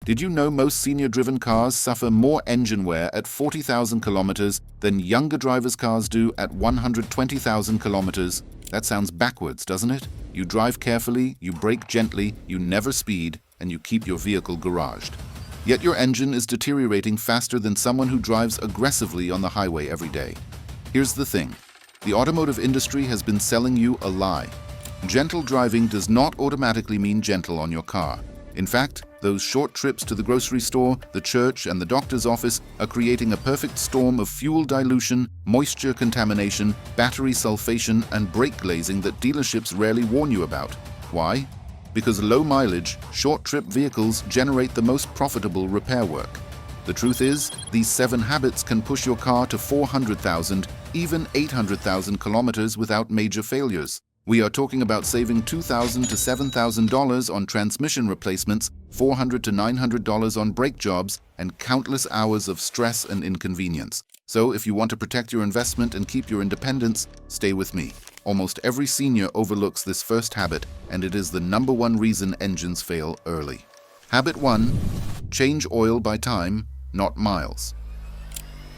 Did you know most senior-driven cars suffer more engine wear at 40,000 kilometers than younger drivers' cars do at 120,000 kilometers? That sounds backwards, doesn't it? You drive carefully, you brake gently, you never speed, and you keep your vehicle garaged. Yet your engine is deteriorating faster than someone who drives aggressively on the highway every day. Here's the thing. The automotive industry has been selling you a lie. Gentle driving does not automatically mean gentle on your car. In fact, those short trips to the grocery store, the church, and the doctor's office are creating a perfect storm of fuel dilution, moisture contamination, battery sulfation, and brake glazing that dealerships rarely warn you about. Why? Because low-mileage, short-trip vehicles generate the most profitable repair work. The truth is, these 7 habits can push your car to 400,000, even 800,000 kilometers without major failures. We are talking about saving $2,000 to $7,000 on transmission replacements, $400 to $900 on brake jobs, and countless hours of stress and inconvenience. So if you want to protect your investment and keep your independence, stay with me. Almost every senior overlooks this first habit, and it is the #1 reason engines fail early. Habit 1. Change oil by time, not miles.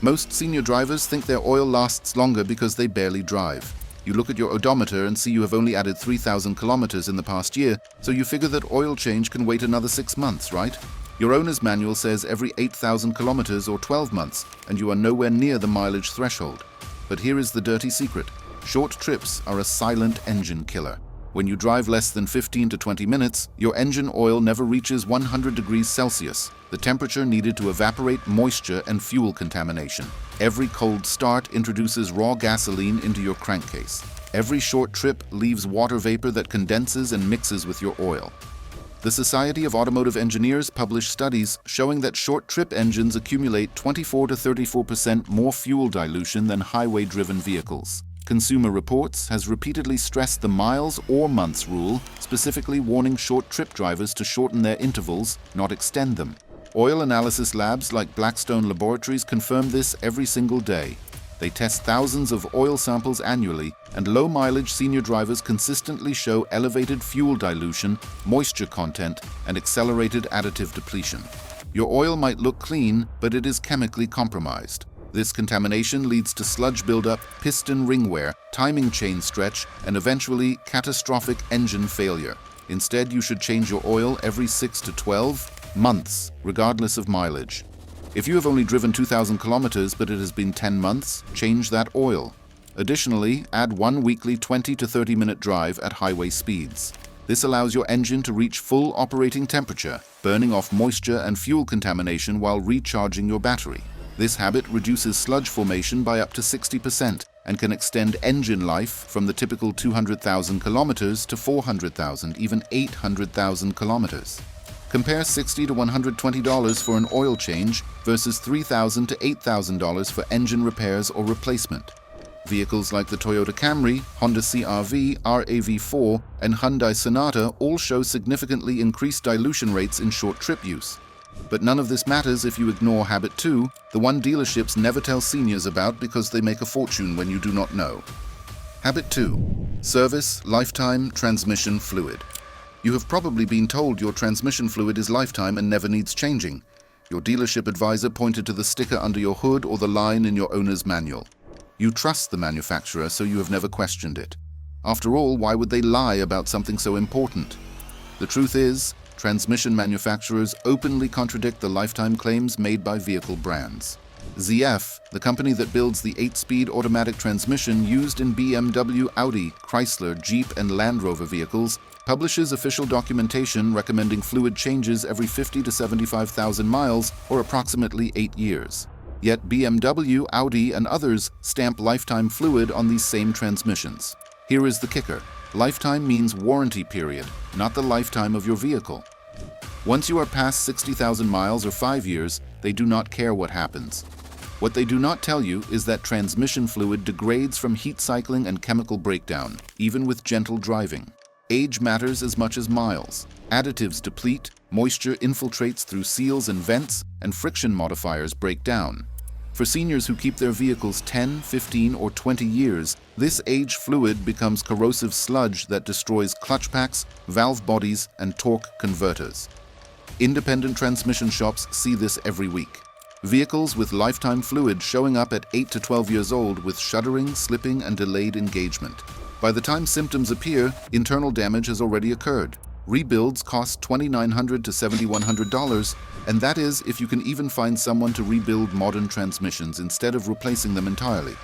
Most senior drivers think their oil lasts longer because they barely drive. You look at your odometer and see you have only added 3,000 kilometers in the past year, so you figure that oil change can wait another 6 months, right? Your owner's manual says every 8,000 kilometers or 12 months, and you are nowhere near the mileage threshold. But here is the dirty secret. Short trips are a silent engine killer. When you drive less than 15 to 20 minutes, your engine oil never reaches 100 degrees Celsius, the temperature needed to evaporate moisture and fuel contamination. Every cold start introduces raw gasoline into your crankcase. Every short trip leaves water vapor that condenses and mixes with your oil. The Society of Automotive Engineers published studies showing that short-trip engines accumulate 24 to 34% more fuel dilution than highway-driven vehicles. Consumer Reports has repeatedly stressed the miles or months rule, specifically warning short-trip drivers to shorten their intervals, not extend them. Oil analysis labs like Blackstone Laboratories confirm this every single day. They test thousands of oil samples annually, and low-mileage senior drivers consistently show elevated fuel dilution, moisture content, and accelerated additive depletion. Your oil might look clean, but it is chemically compromised. This contamination leads to sludge buildup, piston ring wear, timing chain stretch, and eventually catastrophic engine failure. Instead, you should change your oil every 6 to 12 months, regardless of mileage. If you have only driven 2,000 kilometers but it has been 10 months, change that oil. Additionally, add 1 weekly 20 to 30-minute drive at highway speeds. This allows your engine to reach full operating temperature, burning off moisture and fuel contamination while recharging your battery. This habit reduces sludge formation by up to 60% and can extend engine life from the typical 200,000 kilometers to 400,000, even 800,000 kilometers. Compare $60 to $120 for an oil change versus $3,000 to $8,000 for engine repairs or replacement. Vehicles like the Toyota Camry, Honda CR-V, RAV4, and Hyundai Sonata all show significantly increased dilution rates in short trip use. But none of this matters if you ignore habit 2, the one dealerships never tell seniors about because they make a fortune when you do not know. Habit 2. Service, lifetime, transmission fluid. You have probably been told your transmission fluid is lifetime and never needs changing. Your dealership advisor pointed to the sticker under your hood or the line in your owner's manual. You trust the manufacturer, so you have never questioned it. After all, why would they lie about something so important? The truth is, transmission manufacturers openly contradict the lifetime claims made by vehicle brands. ZF, the company that builds the 8-speed automatic transmission used in BMW, Audi, Chrysler, Jeep, and Land Rover vehicles, publishes official documentation recommending fluid changes every 50 to 75,000 miles, or approximately 8 years. Yet BMW, Audi, and others stamp lifetime fluid on these same transmissions. Here is the kicker. Lifetime means warranty period, not the lifetime of your vehicle. Once you are past 60,000 miles or 5 years, they do not care what happens. What they do not tell you is that transmission fluid degrades from heat cycling and chemical breakdown, even with gentle driving. Age matters as much as miles. Additives deplete, moisture infiltrates through seals and vents, and friction modifiers break down. For seniors who keep their vehicles 10, 15, or 20 years, this aged fluid becomes corrosive sludge that destroys clutch packs, valve bodies, and torque converters. Independent transmission shops see this every week. Vehicles with lifetime fluid showing up at 8 to 12 years old with shuddering, slipping, and delayed engagement. By the time symptoms appear, internal damage has already occurred. Rebuilds cost $2,900 to $7,100, and that is if you can even find someone to rebuild modern transmissions instead of replacing them entirely.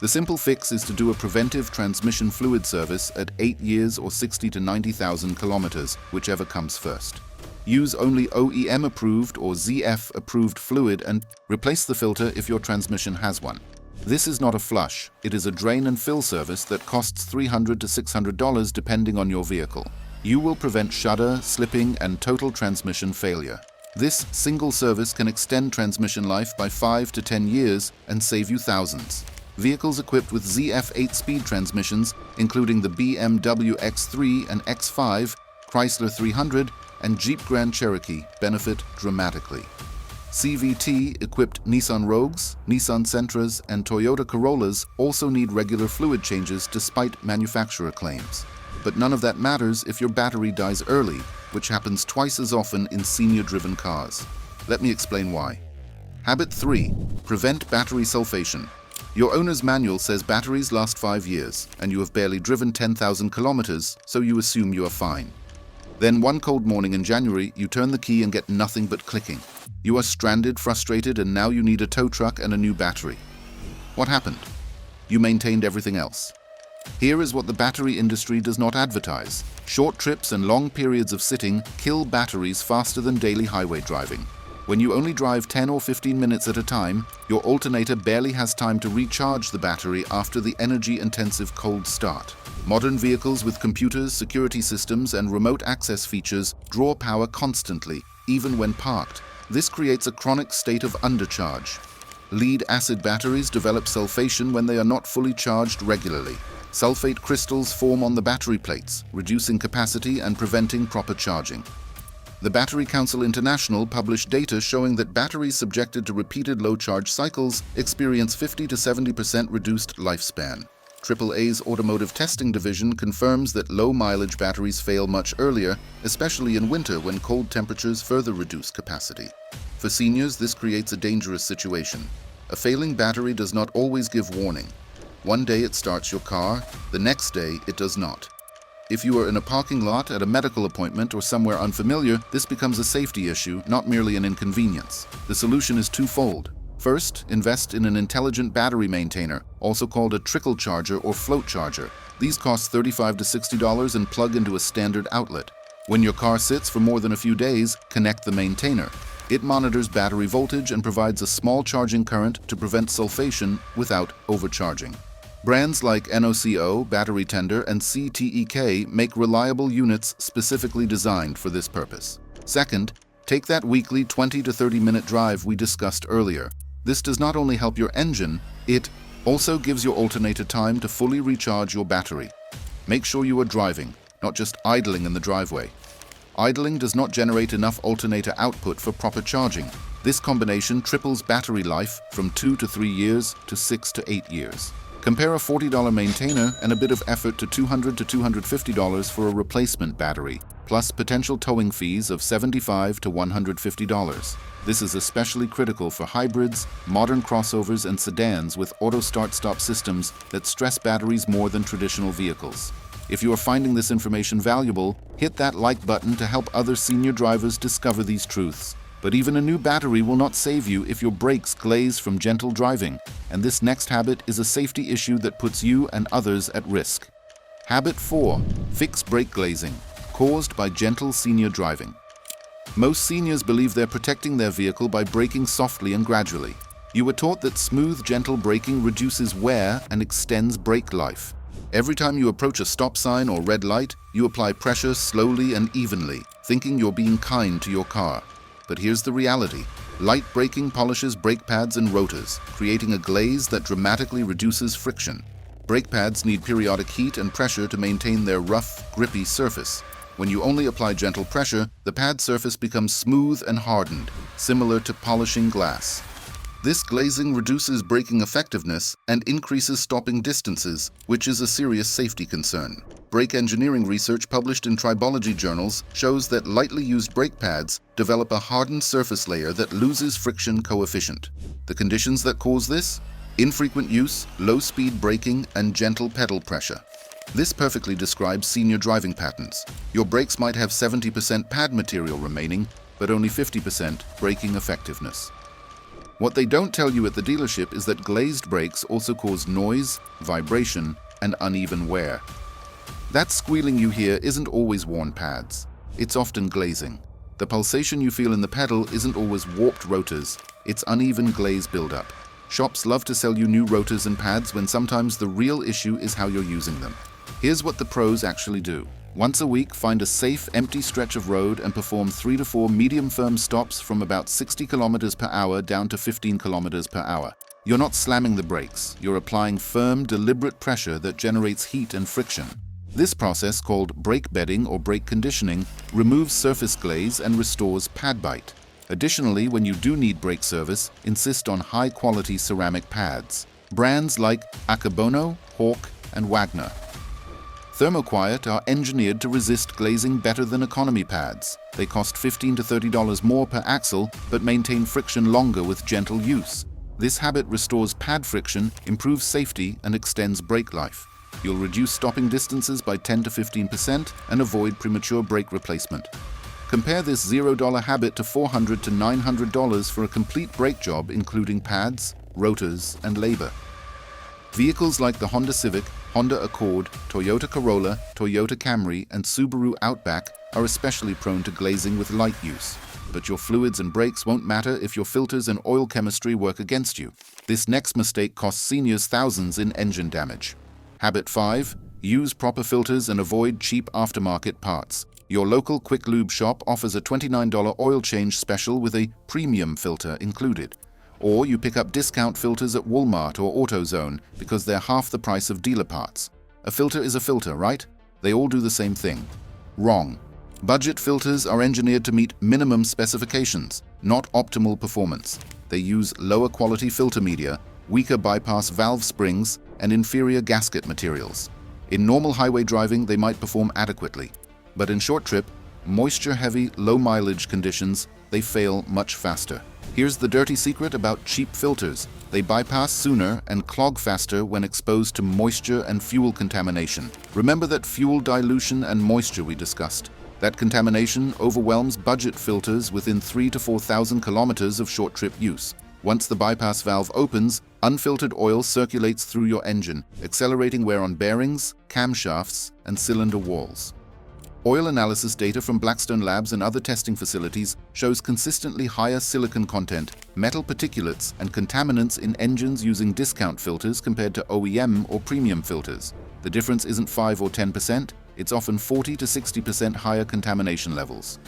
The simple fix is to do a preventive transmission fluid service at 8 years or 60 to 90,000 kilometers, whichever comes first. Use only OEM-approved or ZF-approved fluid and replace the filter if your transmission has one. This is not a flush. It is a drain and fill service that costs $300 to $600 depending on your vehicle. You will prevent shudder, slipping, and total transmission failure. This single service can extend transmission life by 5 to 10 years and save you thousands. Vehicles equipped with ZF 8-speed transmissions, including the BMW X3 and X5, Chrysler 300, and Jeep Grand Cherokee, benefit dramatically. CVT-equipped Nissan Rogues, Nissan Sentras, and Toyota Corollas also need regular fluid changes despite manufacturer claims. But none of that matters if your battery dies early, which happens twice as often in senior-driven cars. Let me explain why. Habit 3. Prevent battery sulfation. Your owner's manual says batteries last 5 years, and you have barely driven 10,000 kilometers, so you assume you are fine. Then one cold morning in January, you turn the key and get nothing but clicking. You are stranded, frustrated, and now you need a tow truck and a new battery. What happened? You maintained everything else. Here is what the battery industry does not advertise. Short trips and long periods of sitting kill batteries faster than daily highway driving. When you only drive 10 or 15 minutes at a time, your alternator barely has time to recharge the battery after the energy-intensive cold start. Modern vehicles with computers, security systems, and remote access features draw power constantly, even when parked. This creates a chronic state of undercharge. Lead-acid batteries develop sulfation when they are not fully charged regularly. Sulfate crystals form on the battery plates, reducing capacity and preventing proper charging. The Battery Council International published data showing that batteries subjected to repeated low-charge cycles experience 50 to 70% reduced lifespan. AAA's Automotive Testing Division confirms that low-mileage batteries fail much earlier, especially in winter when cold temperatures further reduce capacity. For seniors, this creates a dangerous situation. A failing battery does not always give warning. One day it starts your car, the next day it does not. If you are in a parking lot, at a medical appointment, or somewhere unfamiliar, this becomes a safety issue, not merely an inconvenience. The solution is twofold. First, invest in an intelligent battery maintainer, also called a trickle charger or float charger. These cost $35 to $60 and plug into a standard outlet. When your car sits for more than a few days, connect the maintainer. It monitors battery voltage and provides a small charging current to prevent sulfation without overcharging. Brands like NOCO, Battery Tender, and CTEK make reliable units specifically designed for this purpose. Second, take that weekly 20 to 30-minute drive we discussed earlier. This does not only help your engine, it also gives your alternator time to fully recharge your battery. Make sure you are driving, not just idling in the driveway. Idling does not generate enough alternator output for proper charging. This combination triples battery life from 2 to 3 years to 6 to 8 years. Compare a $40 maintainer and a bit of effort to $200 to $250 for a replacement battery, plus potential towing fees of $75 to $150. This is especially critical for hybrids, modern crossovers, and sedans with auto start-stop systems that stress batteries more than traditional vehicles. If you are finding this information valuable, hit that like button to help other senior drivers discover these truths. But even a new battery will not save you if your brakes glaze from gentle driving, and this next habit is a safety issue that puts you and others at risk. Habit 4. Fix brake glazing, caused by gentle senior driving. Most seniors believe they're protecting their vehicle by braking softly and gradually. You were taught that smooth, gentle braking reduces wear and extends brake life. Every time you approach a stop sign or red light, you apply pressure slowly and evenly, thinking you're being kind to your car. But here's the reality. Light braking polishes brake pads and rotors, creating a glaze that dramatically reduces friction. Brake pads need periodic heat and pressure to maintain their rough, grippy surface. When you only apply gentle pressure, the pad surface becomes smooth and hardened, similar to polishing glass. This glazing reduces braking effectiveness and increases stopping distances, which is a serious safety concern. Brake engineering research published in tribology journals shows that lightly used brake pads develop a hardened surface layer that loses friction coefficient. The conditions that cause this? Infrequent use, low-speed braking, and gentle pedal pressure. This perfectly describes senior driving patterns. Your brakes might have 70% pad material remaining, but only 50% braking effectiveness. What they don't tell you at the dealership is that glazed brakes also cause noise, vibration, and uneven wear. That squealing you hear isn't always worn pads. It's often glazing. The pulsation you feel in the pedal isn't always warped rotors, it's uneven glaze buildup. Shops love to sell you new rotors and pads when sometimes the real issue is how you're using them. Here's what the pros actually do. Once a week, find a safe, empty stretch of road and perform 3 to 4 medium-firm stops from about 60 kilometers per hour down to 15 kilometers per hour. You're not slamming the brakes, you're applying firm, deliberate pressure that generates heat and friction. This process, called brake bedding or brake conditioning, removes surface glaze and restores pad bite. Additionally, when you do need brake service, insist on high-quality ceramic pads. Brands like Akebono, Hawk, and Wagner. Thermoquiet are engineered to resist glazing better than economy pads. They cost $15 to $30 more per axle, but maintain friction longer with gentle use. This habit restores pad friction, improves safety, and extends brake life. You'll reduce stopping distances by 10 to 15% and avoid premature brake replacement. Compare this $0 habit to $400 to $900 for a complete brake job, including pads, rotors, and labor. Vehicles like the Honda Civic, Honda Accord, Toyota Corolla, Toyota Camry, and Subaru Outback are especially prone to glazing with light use. But your fluids and brakes won't matter if your filters and oil chemistry work against you. This next mistake costs seniors thousands in engine damage. Habit 5. Use proper filters and avoid cheap aftermarket parts. Your local Quick Lube shop offers a $29 oil change special with a premium filter included. Or you pick up discount filters at Walmart or AutoZone because they're half the price of dealer parts. A filter is a filter, right? They all do the same thing. Wrong. Budget filters are engineered to meet minimum specifications, not optimal performance. They use lower quality filter media, weaker bypass valve springs, and inferior gasket materials. In normal highway driving, they might perform adequately. But in short trip, moisture-heavy, low-mileage conditions, they fail much faster. Here's the dirty secret about cheap filters. They bypass sooner and clog faster when exposed to moisture and fuel contamination. Remember that fuel dilution and moisture we discussed. That contamination overwhelms budget filters within 3,000 to 4,000 kilometers of short trip use. Once the bypass valve opens, unfiltered oil circulates through your engine, accelerating wear on bearings, camshafts, and cylinder walls. Oil analysis data from Blackstone Labs and other testing facilities shows consistently higher silicon content, metal particulates, and contaminants in engines using discount filters compared to OEM or premium filters. The difference isn't 5 or 10%, it's often 40 to 60% higher contamination levels.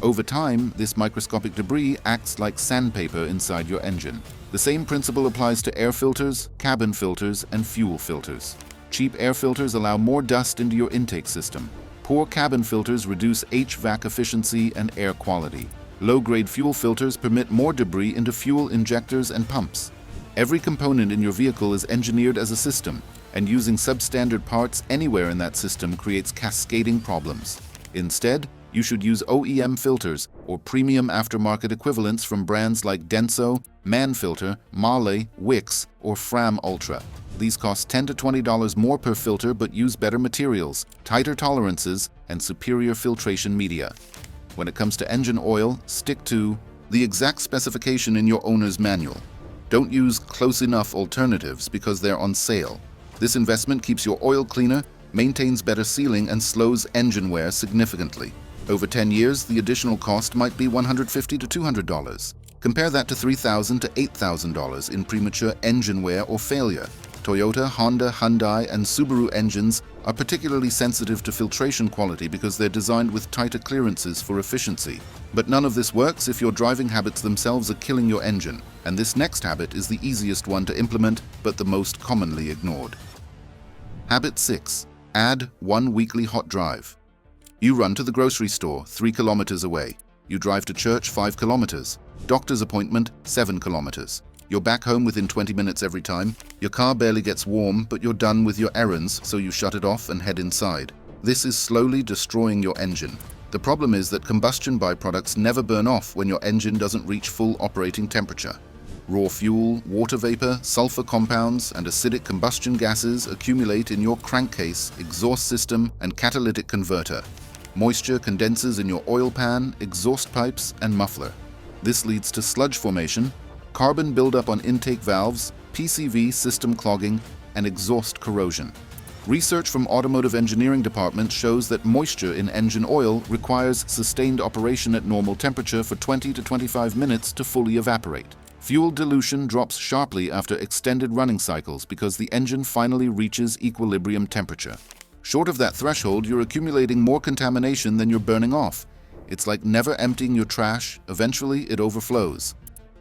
Over time, this microscopic debris acts like sandpaper inside your engine. The same principle applies to air filters, cabin filters, and fuel filters. Cheap air filters allow more dust into your intake system. Poor cabin filters reduce HVAC efficiency and air quality. Low-grade fuel filters permit more debris into fuel injectors and pumps. Every component in your vehicle is engineered as a system, and using substandard parts anywhere in that system creates cascading problems. Instead, you should use OEM filters or premium aftermarket equivalents from brands like Denso, Manfilter, Mahle, Wix, or Fram Ultra. These cost $10 to $20 more per filter but use better materials, tighter tolerances, and superior filtration media. When it comes to engine oil, stick to the exact specification in your owner's manual. Don't use close enough alternatives because they're on sale. This investment keeps your oil cleaner, maintains better sealing, and slows engine wear significantly. Over 10 years, the additional cost might be $150 to $200. Compare that to $3,000 to $8,000 in premature engine wear or failure. Toyota, Honda, Hyundai, and Subaru engines are particularly sensitive to filtration quality because they're designed with tighter clearances for efficiency. But none of this works if your driving habits themselves are killing your engine, and this next habit is the easiest one to implement but the most commonly ignored. Habit 6. Add 1 weekly hot drive. You run to the grocery store 3 kilometers away. You drive to church 5 kilometers. Doctor's appointment 7 kilometers. You're back home within 20 minutes every time. Your car barely gets warm, but you're done with your errands, so you shut it off and head inside. This is slowly destroying your engine. The problem is that combustion byproducts never burn off when your engine doesn't reach full operating temperature. Raw fuel, water vapor, sulfur compounds, and acidic combustion gases accumulate in your crankcase, exhaust system, and catalytic converter. Moisture condenses in your oil pan, exhaust pipes, and muffler. This leads to sludge formation, carbon buildup on intake valves, PCV system clogging, and exhaust corrosion. Research from automotive engineering departments shows that moisture in engine oil requires sustained operation at normal temperature for 20 to 25 minutes to fully evaporate. Fuel dilution drops sharply after extended running cycles because the engine finally reaches equilibrium temperature. Short of that threshold, you're accumulating more contamination than you're burning off. It's like never emptying your trash. Eventually, it overflows.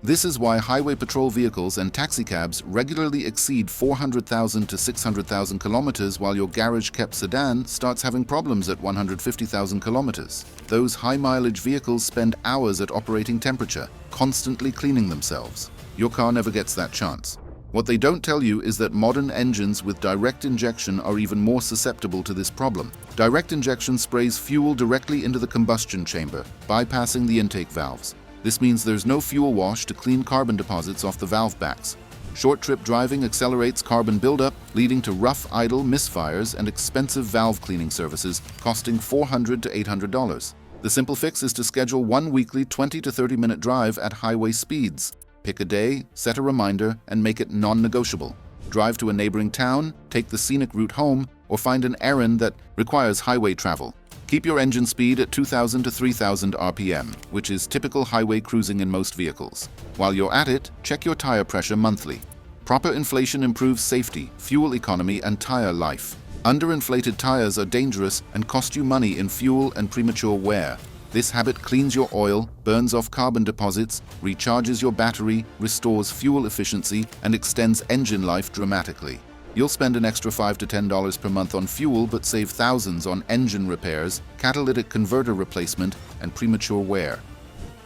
This is why highway patrol vehicles and taxicabs regularly exceed 400,000 to 600,000 kilometers, while your garage-kept sedan starts having problems at 150,000 kilometers. Those high-mileage vehicles spend hours at operating temperature, constantly cleaning themselves. Your car never gets that chance. What they don't tell you is that modern engines with direct injection are even more susceptible to this problem. Direct injection sprays fuel directly into the combustion chamber, bypassing the intake valves. This means there's no fuel wash to clean carbon deposits off the valve backs. Short trip driving accelerates carbon buildup, leading to rough idle misfires and expensive valve cleaning services costing $400 to $800. The simple fix is to schedule one weekly 20 to 30-minute drive at highway speeds. Pick a day, set a reminder, and make it non-negotiable. Drive to a neighboring town, take the scenic route home, or find an errand that requires highway travel. Keep your engine speed at 2,000 to 3,000 RPM, which is typical highway cruising in most vehicles. While you're at it, check your tire pressure monthly. Proper inflation improves safety, fuel economy, and tire life. Underinflated tires are dangerous and cost you money in fuel and premature wear. This habit cleans your oil, burns off carbon deposits, recharges your battery, restores fuel efficiency, and extends engine life dramatically. You'll spend an extra $5 to $10 per month on fuel, but save thousands on engine repairs, catalytic converter replacement, and premature wear.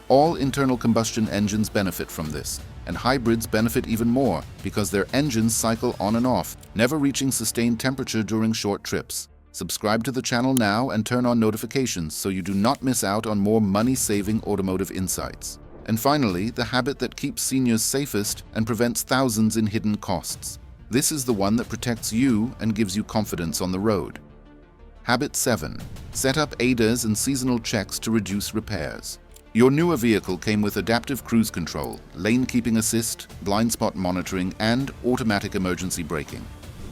All internal combustion engines benefit from this, and hybrids benefit even more because their engines cycle on and off, never reaching sustained temperature during short trips. Subscribe to the channel now and turn on notifications so you do not miss out on more money-saving automotive insights. And finally, the habit that keeps seniors safest and prevents thousands in hidden costs. This is the one that protects you and gives you confidence on the road. Habit 7. Set up ADAS and seasonal checks to reduce repairs. Your newer vehicle came with adaptive cruise control, lane keeping assist, blind spot monitoring, and automatic emergency braking.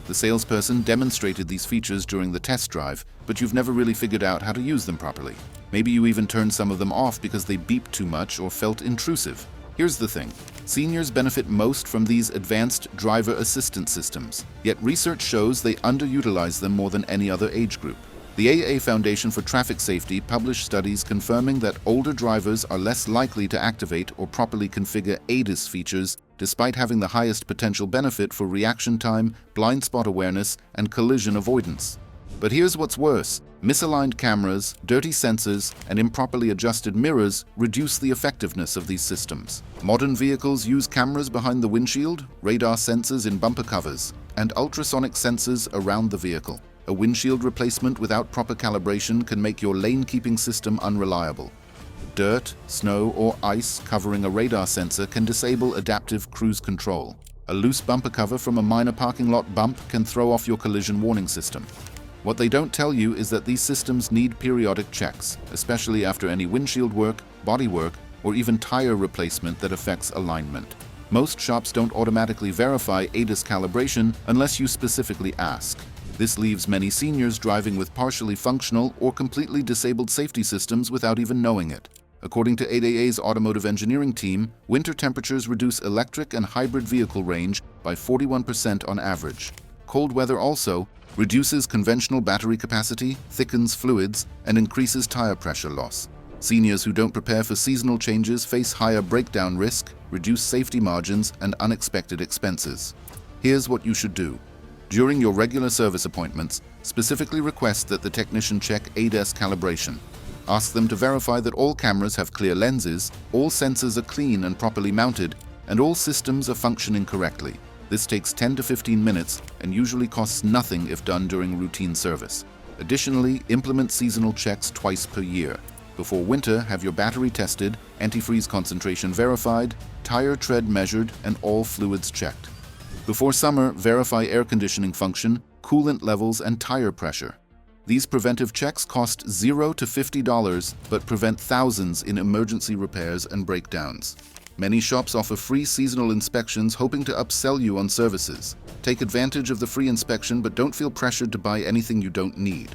The salesperson demonstrated these features during the test drive, but you've never really figured out how to use them properly. Maybe you even turned some of them off because they beeped too much or felt intrusive. Here's the thing. Seniors benefit most from these advanced driver assistance systems, yet research shows they underutilize them more than any other age group. The AA Foundation for Traffic Safety published studies confirming that older drivers are less likely to activate or properly configure ADAS features despite having the highest potential benefit for reaction time, blind spot awareness, and collision avoidance. But here's what's worse. Misaligned cameras, dirty sensors, and improperly adjusted mirrors reduce the effectiveness of these systems. Modern vehicles use cameras behind the windshield, radar sensors in bumper covers, and ultrasonic sensors around the vehicle. A windshield replacement without proper calibration can make your lane-keeping system unreliable. Dirt, snow, or ice covering a radar sensor can disable adaptive cruise control. A loose bumper cover from a minor parking lot bump can throw off your collision warning system. What they don't tell you is that these systems need periodic checks, especially after any windshield work, body work, or even tire replacement that affects alignment. Most shops don't automatically verify ADAS calibration unless you specifically ask. This leaves many seniors driving with partially functional or completely disabled safety systems without even knowing it. According to ADA's automotive engineering team, winter temperatures reduce electric and hybrid vehicle range by 41% on average. Cold weather also reduces conventional battery capacity, thickens fluids, and increases tire pressure loss. Seniors who don't prepare for seasonal changes face higher breakdown risk, reduced safety margins, and unexpected expenses. Here's what you should do. During your regular service appointments, specifically request that the technician check ADAS calibration. Ask them to verify that all cameras have clear lenses, all sensors are clean and properly mounted, and all systems are functioning correctly. This takes 10 to 15 minutes and usually costs nothing if done during routine service. Additionally, implement seasonal checks twice per year. Before winter, have your battery tested, antifreeze concentration verified, tire tread measured, and all fluids checked. Before summer, verify air conditioning function, coolant levels, and tire pressure. These preventive checks cost $0 to $50, but prevent thousands in emergency repairs and breakdowns. Many shops offer free seasonal inspections, hoping to upsell you on services. Take advantage of the free inspection, but don't feel pressured to buy anything you don't need.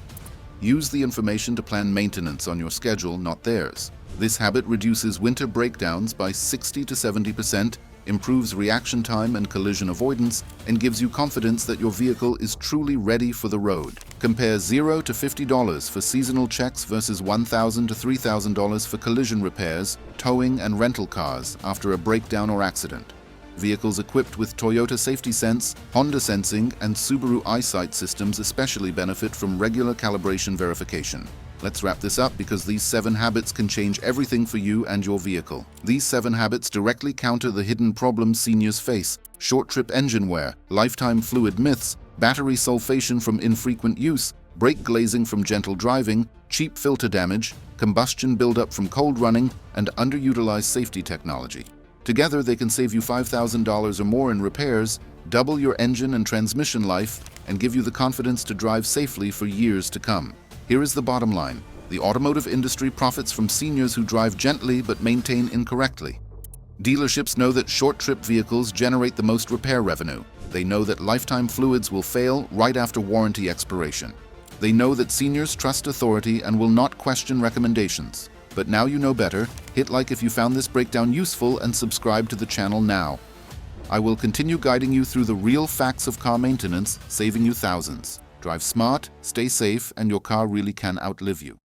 Use the information to plan maintenance on your schedule, not theirs. This habit reduces winter breakdowns by 60 to 70%, improves reaction time and collision avoidance, and gives you confidence that your vehicle is truly ready for the road. Compare $0 to $50 for seasonal checks versus $1,000 to $3,000 for collision repairs, towing, and rental cars after a breakdown or accident. Vehicles equipped with Toyota Safety Sense, Honda Sensing, and Subaru EyeSight systems especially benefit from regular calibration verification. Let's wrap this up because these 7 habits can change everything for you and your vehicle. These 7 habits directly counter the hidden problems seniors face: short trip engine wear, lifetime fluid myths, battery sulfation from infrequent use, brake glazing from gentle driving, cheap filter damage, combustion buildup from cold running, and underutilized safety technology. Together, they can save you $5,000 or more in repairs, double your engine and transmission life, and give you the confidence to drive safely for years to come. Here is the bottom line: the automotive industry profits from seniors who drive gently but maintain incorrectly. Dealerships know that short-trip vehicles generate the most repair revenue. They know that lifetime fluids will fail right after warranty expiration. They know that seniors trust authority and will not question recommendations. But now you know better. Hit like if you found this breakdown useful and subscribe to the channel now. I will continue guiding you through the real facts of car maintenance, saving you thousands. Drive smart, stay safe, and your car really can outlive you.